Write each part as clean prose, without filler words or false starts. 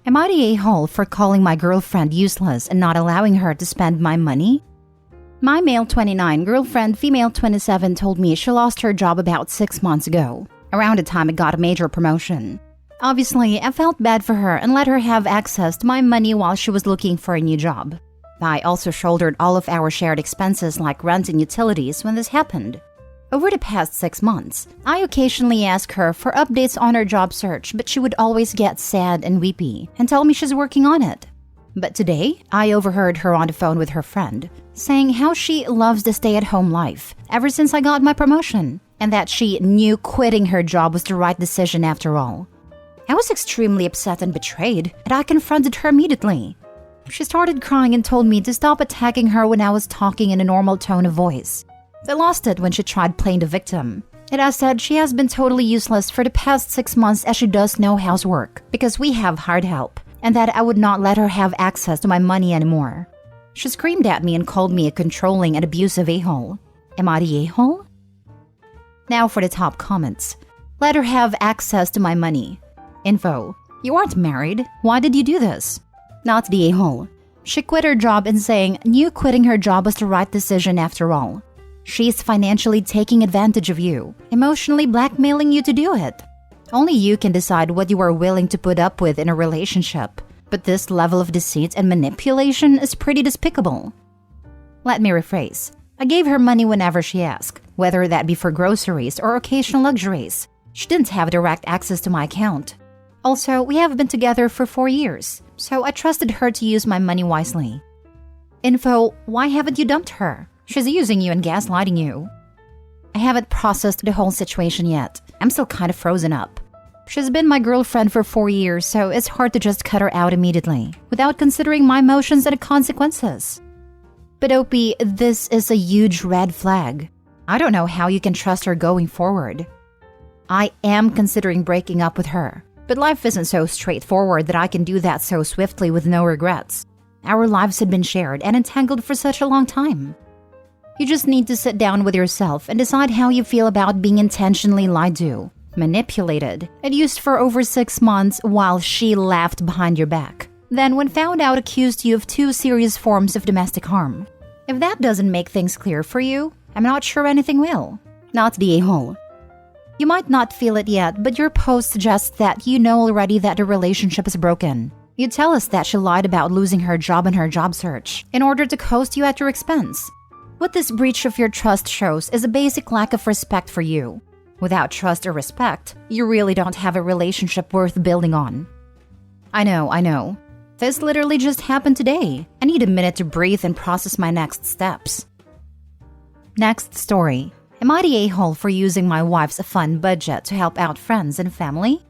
Am I the a-hole for calling my girlfriend useless and not allowing her to spend my money? My male 29 girlfriend, female 27, told me she lost her job about 6 months ago, around the time I got a major promotion. Obviously, I felt bad for her and let her have access to my money while she was looking for a new job. I also shouldered all of our shared expenses like rent and utilities when this happened. Over the past 6 months, I occasionally ask her for updates on her job search, but she would always get sad and weepy and tell me she's working on it. But today, I overheard her on the phone with her friend, saying how she loves the stay-at-home life ever since I got my promotion, and that she knew quitting her job was the right decision after all. I was extremely upset and betrayed, and I confronted her immediately. She started crying and told me to stop attacking her when I was talking in a normal tone of voice. I lost it when she tried playing the victim. And I said she has been totally useless for the past 6 months as she does no housework because we have hired help, and that I would not let her have access to my money anymore. She screamed at me and called me a controlling and abusive a-hole. Am I the a-hole? Now for the top comments. Let her have access to my money. Info. You aren't married. Why did you do this? Not the a-hole. She quit her job and knew quitting her job was the right decision after all. She's financially taking advantage of you, emotionally blackmailing you to do it. Only you can decide what you are willing to put up with in a relationship, but this level of deceit and manipulation is pretty despicable. Let me rephrase. I gave her money whenever she asked, whether that be for groceries or occasional luxuries. She didn't have direct access to my account. Also, we have been together for 4 years, so I trusted her to use my money wisely. Info. Why haven't you dumped her? She's using you and gaslighting you. I haven't processed the whole situation yet. I'm still kind of frozen up. She's been my girlfriend for 4 years, so it's hard to just cut her out immediately, without considering my emotions and the consequences. But OP, this is a huge red flag. I don't know how you can trust her going forward. I am considering breaking up with her, but life isn't so straightforward that I can do that so swiftly with no regrets. Our lives had been shared and entangled for such a long time. You just need to sit down with yourself and decide how you feel about being intentionally lied to, manipulated, and used for over 6 months while she laughed behind your back. Then, when found out, accused you of 2 serious forms of domestic harm. If that doesn't make things clear for you, I'm not sure anything will. Not the a-hole. You might not feel it yet, but your post suggests that you know already that the relationship is broken. You tell us that she lied about losing her job in her job search in order to coast you at your expense. What this breach of your trust shows is a basic lack of respect for you. Without trust or respect, you really don't have a relationship worth building on. I know. This literally just happened today. I need a minute to breathe and process my next steps. Next story. Am I the a-hole for using my wife's fun budget to help out friends and family?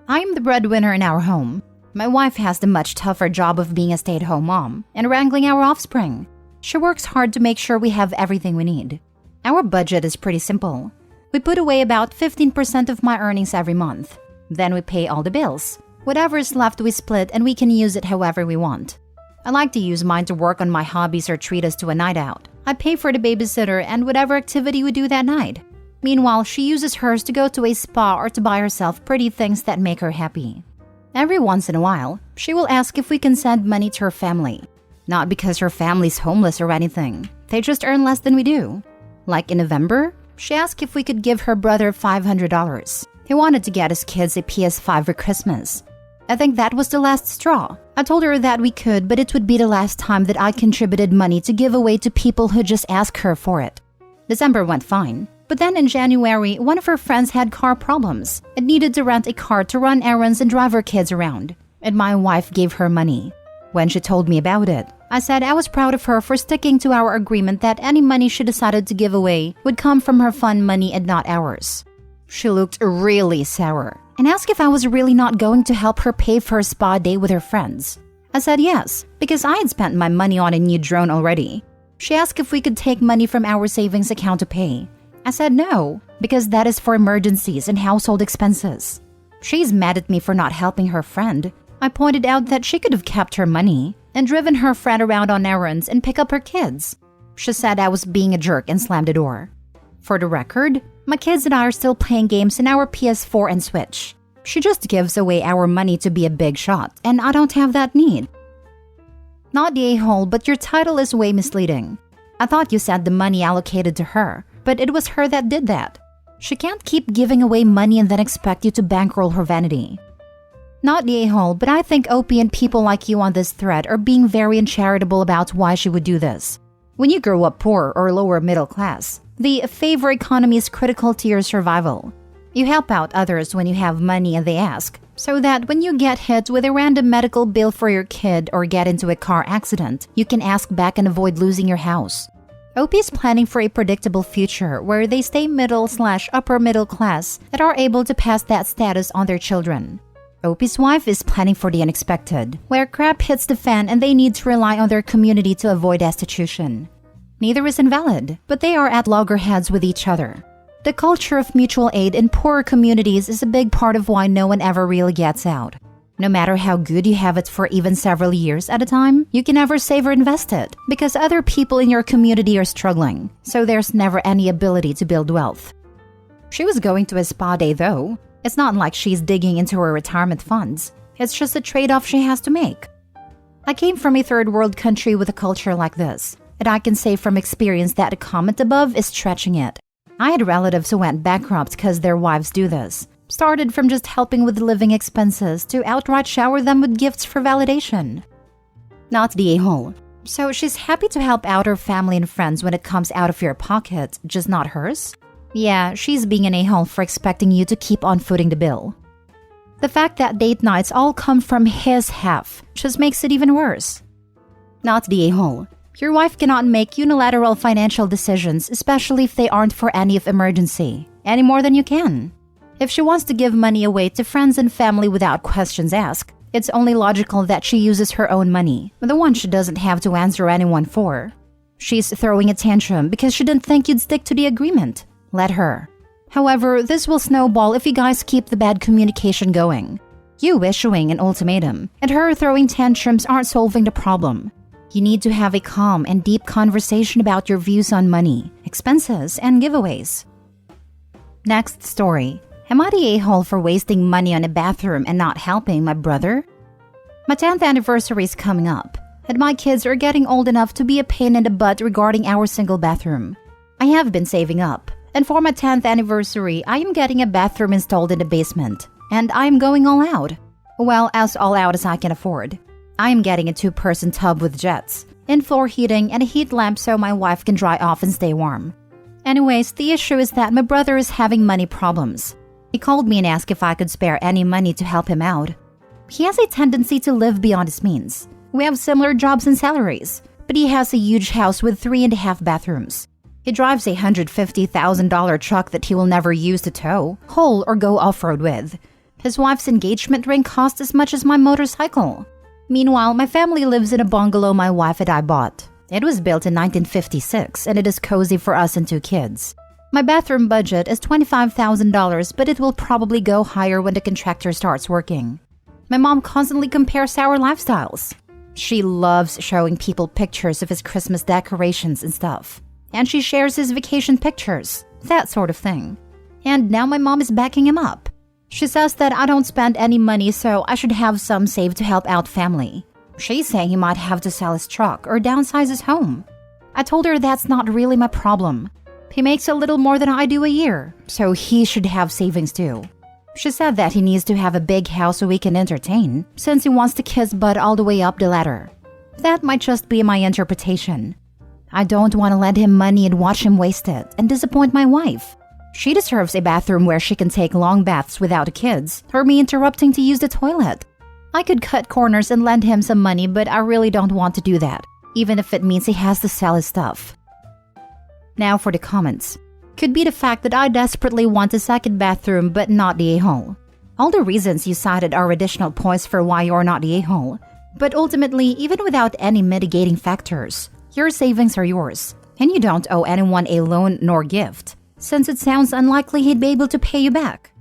I am the breadwinner in our home. My wife has the much tougher job of being a stay-at-home mom and wrangling our offspring. She works hard to make sure we have everything we need. Our budget is pretty simple. We put away about 15% of my earnings every month. Then we pay all the bills. Whatever is left we split and we can use it however we want. I like to use mine to work on my hobbies or treat us to a night out. I pay for the babysitter and whatever activity we do that night. Meanwhile, she uses hers to go to a spa or to buy herself pretty things that make her happy. Every once in a while, she will ask if we can send money to her family. Not because her family's homeless or anything. They just earn less than we do. Like in November, she asked if we could give her brother $500. He wanted to get his kids a PS5 for Christmas. I think that was the last straw. I told her that we could, but it would be the last time that I contributed money to give away to people who just ask her for it. December went fine. But then in January, one of her friends had car problems and needed to rent a car to run errands and drive her kids around. And my wife gave her money. When she told me about it, I said I was proud of her for sticking to our agreement that any money she decided to give away would come from her fun money and not ours. She looked really sour and asked if I was really not going to help her pay for her spa day with her friends. I said yes, because I had spent my money on a new drone already. She asked if we could take money from our savings account to pay. I said no, because that is for emergencies and household expenses. She's mad at me for not helping her friend. I pointed out that she could have kept her money and driven her friend around on errands and pick up her kids. She said I was being a jerk and slammed the door. For the record, my kids and I are still playing games in our PS4 and Switch. She just gives away our money to be a big shot, and I don't have that need. Not the a-hole, but your title is way misleading. I thought you said the money allocated to her, but it was her that did that. She can't keep giving away money and then expect you to bankroll her vanity. Not the a-hole, but I think OP and people like you on this thread are being very uncharitable about why she would do this. When you grow up poor or lower middle class, the favor economy is critical to your survival. You help out others when you have money and they ask, so that when you get hit with a random medical bill for your kid or get into a car accident, you can ask back and avoid losing your house. OP is planning for a predictable future where they stay middle/upper middle class and are able to pass that status on their children. OP's wife is planning for the unexpected, where crap hits the fan and they need to rely on their community to avoid destitution. Neither is invalid, but they are at loggerheads with each other. The culture of mutual aid in poorer communities is a big part of why no one ever really gets out. No matter how good you have it for even several years at a time, you can never save or invest it because other people in your community are struggling, so there's never any ability to build wealth. She was going to a spa day though. It's not like she's digging into her retirement funds. It's just a trade-off she has to make. I came from a third world country with a culture like this, and I can say from experience that the comment above is stretching it. I had relatives who went bankrupt because their wives do this. Started from just helping with living expenses to outright shower them with gifts for validation. Not the a-hole. So she's happy to help out her family and friends when it comes out of your pocket, just not hers? Yeah, she's being an a-hole for expecting you to keep on footing the bill. The fact that date nights all come from his half just makes it even worse. Not the a-hole. Your wife cannot make unilateral financial decisions, especially if they aren't for any of emergency, any more than you can. If she wants to give money away to friends and family without questions asked, it's only logical that she uses her own money, the one she doesn't have to answer anyone for. She's throwing a tantrum because she didn't think you'd stick to the agreement. Let her. However, this will snowball if you guys keep the bad communication going. You issuing an ultimatum and her throwing tantrums aren't solving the problem. You need to have a calm and deep conversation about your views on money, expenses, and giveaways. Next story. Am I the a-hole for wasting money on a bathroom and not helping my brother? My 10th anniversary is coming up, and my kids are getting old enough to be a pain in the butt regarding our single bathroom. I have been saving up, and for my 10th anniversary, I am getting a bathroom installed in the basement, and I am going all out. Well, as all out as I can afford. I am getting a 2-person tub with jets, in-floor heating, and a heat lamp so my wife can dry off and stay warm. Anyways, the issue is that my brother is having money problems. He called me and asked if I could spare any money to help him out. He has a tendency to live beyond his means. We have similar jobs and salaries, but he has a huge house with 3.5 bathrooms. He drives a $150,000 truck that he will never use to tow, haul, or go off-road with. His wife's engagement ring cost as much as my motorcycle. Meanwhile, my family lives in a bungalow my wife and I bought. It was built in 1956 and it is cozy for us and 2 kids. My bathroom budget is $25,000, but it will probably go higher when the contractor starts working. My mom constantly compares our lifestyles. She loves showing people pictures of his Christmas decorations and stuff. And she shares his vacation pictures, that sort of thing. And now my mom is backing him up. She says that I don't spend any money, so I should have some saved to help out family. She's saying he might have to sell his truck or downsize his home. I told her that's not really my problem. He makes a little more than I do a year, so he should have savings too. She said that he needs to have a big house so we can entertain, since he wants to kiss Bud all the way up the ladder. That might just be my interpretation. I don't want to lend him money and watch him waste it and disappoint my wife. She deserves a bathroom where she can take long baths without the kids, or me interrupting to use the toilet. I could cut corners and lend him some money, but I really don't want to do that, even if it means he has to sell his stuff. Now for the comments. Could be the fact that I desperately want a second bathroom but not the a-hole. All the reasons you cited are additional points for why you're not the a-hole. But ultimately, even without any mitigating factors, your savings are yours, and you don't owe anyone a loan nor gift, since it sounds unlikely he'd be able to pay you back.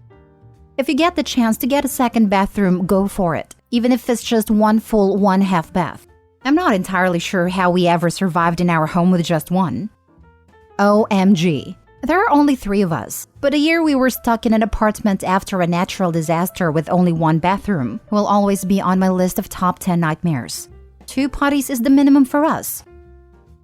If you get the chance to get a second bathroom, go for it, even if it's just one full, one half bath. I'm not entirely sure how we ever survived in our home with just one. OMG. There are only 3 of us, but a year we were stuck in an apartment after a natural disaster with only 1 bathroom will always be on my list of top 10 nightmares. 2 potties is the minimum for us.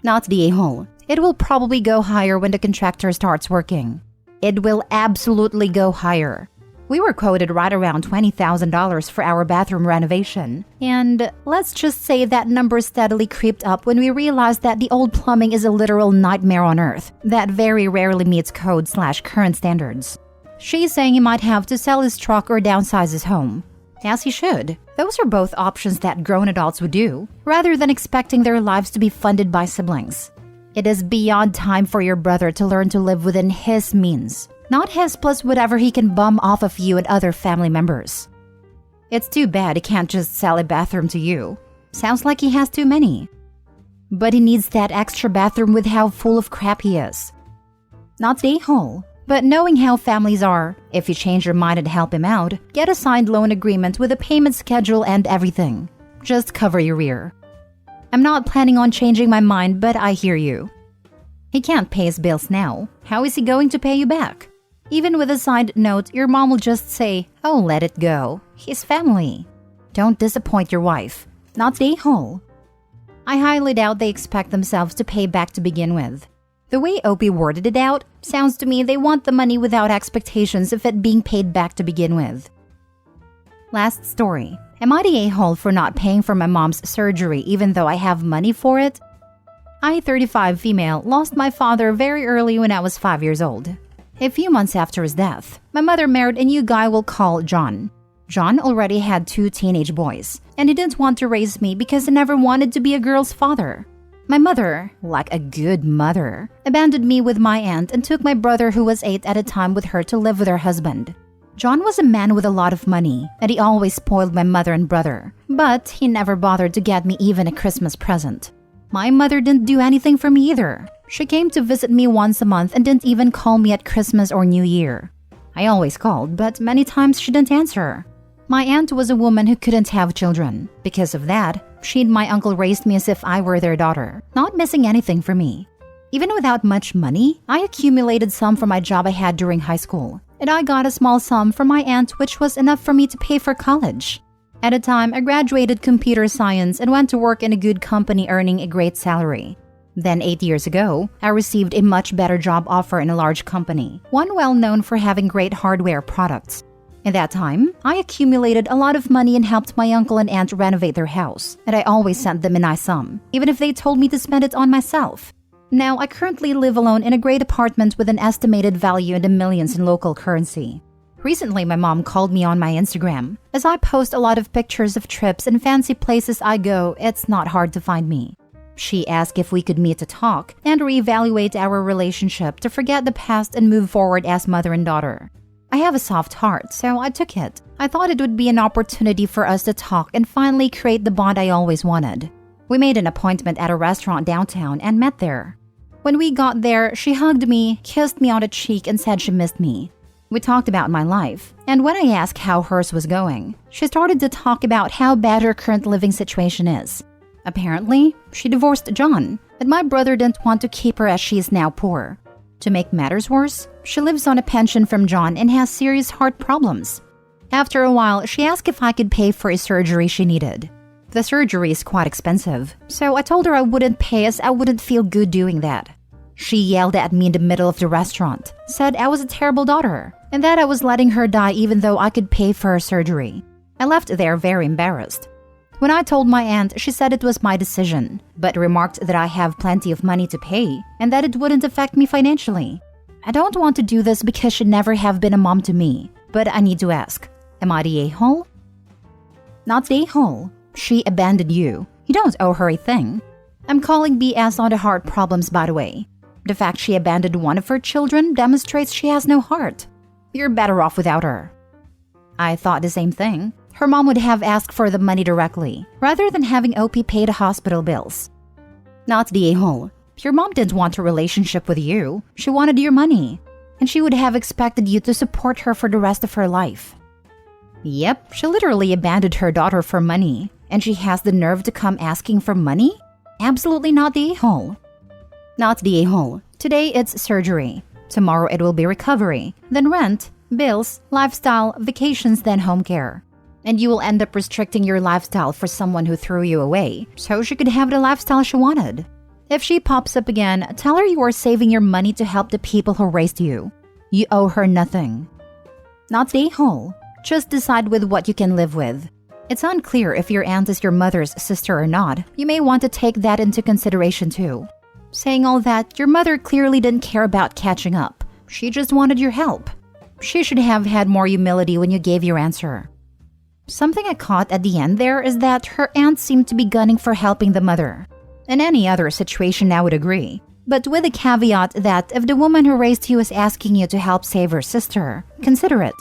Not the a-hole. It will probably go higher when the contractor starts working. It will absolutely go higher. We were quoted right around $20,000 for our bathroom renovation. And let's just say that number steadily creeped up when we realized that the old plumbing is a literal nightmare on earth that very rarely meets code/current standards. She's saying he might have to sell his truck or downsize his home. As he should. Those are both options that grown adults would do, rather than expecting their lives to be funded by siblings. It is beyond time for your brother to learn to live within his means. Not his plus whatever he can bum off of you and other family members. It's too bad he can't just sell a bathroom to you. Sounds like he has too many. But he needs that extra bathroom with how full of crap he is. Not the a-hole, but knowing how families are, if you change your mind and help him out, get a signed loan agreement with a payment schedule and everything. Just cover your rear. I'm not planning on changing my mind, but I hear you. He can't pay his bills now. How is he going to pay you back? Even with a signed note, your mom will just say, "Oh, let it go. He's family." Don't disappoint your wife. Not the a-hole. I highly doubt they expect themselves to pay back to begin with. The way Opie worded it out, sounds to me they want the money without expectations of it being paid back to begin with. Last story. Am I the a-hole for not paying for my mom's surgery even though I have money for it? I, 35 female, lost my father very early when I was 5 years old. A few months after his death, my mother married a new guy we'll call John. John already had 2 teenage boys, and he didn't want to raise me because he never wanted to be a girl's father. My mother, like a good mother, abandoned me with my aunt and took my brother who was 8 at a time with her to live with her husband. John was a man with a lot of money, and he always spoiled my mother and brother, but he never bothered to get me even a Christmas present. My mother didn't do anything for me either. She came to visit me once a month and didn't even call me at Christmas or New Year. I always called, but many times she didn't answer. My aunt was a woman who couldn't have children. Because of that, she and my uncle raised me as if I were their daughter, not missing anything for me. Even without much money, I accumulated some from my job I had during high school, and I got a small sum from my aunt which was enough for me to pay for college. At the time, I graduated computer science and went to work in a good company earning a great salary. Then 8 years ago, I received a much better job offer in a large company, one well known for having great hardware products. At that time, I accumulated a lot of money and helped my uncle and aunt renovate their house, and I always sent them a nice sum, even if they told me to spend it on myself. Now, I currently live alone in a great apartment with an estimated value in the millions in local currency. Recently, my mom called me on my Instagram. As I post a lot of pictures of trips and fancy places I go, it's not hard to find me. She asked if we could meet to talk and reevaluate our relationship to forget the past and move forward as mother and daughter. I have a soft heart, so I took it. I thought it would be an opportunity for us to talk and finally create the bond I always wanted. We made an appointment at a restaurant downtown and met there. When we got there, she hugged me, kissed me on the cheek, and said she missed me. We talked about my life, and when I asked how hers was going, she started to talk about how bad her current living situation is. Apparently, she divorced John, but my brother didn't want to keep her as she is now poor. To make matters worse, she lives on a pension from John and has serious heart problems. After a while, she asked if I could pay for a surgery she needed. The surgery is quite expensive, so I told her I wouldn't pay as I wouldn't feel good doing that. She yelled at me in the middle of the restaurant, said I was a terrible daughter, and that I was letting her die even though I could pay for her surgery. I left there very embarrassed. When I told my aunt, she said it was my decision, but remarked that I have plenty of money to pay and that it wouldn't affect me financially. I don't want to do this because she never have been a mom to me, but I need to ask, am I the a-hole? Not the a-hole. She abandoned you. You don't owe her a thing. I'm calling BS on the heart problems, by the way. The fact she abandoned one of her children demonstrates she has no heart. You're better off without her. I thought the same thing. Her mom would have asked for the money directly, rather than having OP pay the hospital bills. Not the a-hole. Your mom didn't want a relationship with you. She wanted your money. And she would have expected you to support her for the rest of her life. Yep, she literally abandoned her daughter for money. And she has the nerve to come asking for money? Absolutely not the a-hole. Not the a-hole. Today it's surgery. Tomorrow it will be recovery, then rent, bills, lifestyle, vacations, then home care. And you will end up restricting your lifestyle for someone who threw you away, so she could have the lifestyle she wanted. If she pops up again, tell her you are saving your money to help the people who raised you. You owe her nothing. Not the a-hole. Just decide with what you can live with. It's unclear if your aunt is your mother's sister or not. You may want to take that into consideration too. Saying all that, your mother clearly didn't care about catching up. She just wanted your help. She should have had more humility when you gave your answer. Something I caught at the end there is that her aunt seemed to be gunning for helping the mother. In any other situation, I would agree. But with the caveat that if the woman who raised you is asking you to help save her sister, consider it.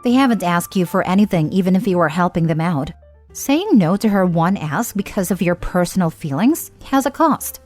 They haven't asked you for anything even if you are helping them out. Saying no to her one ask because of your personal feelings has a cost.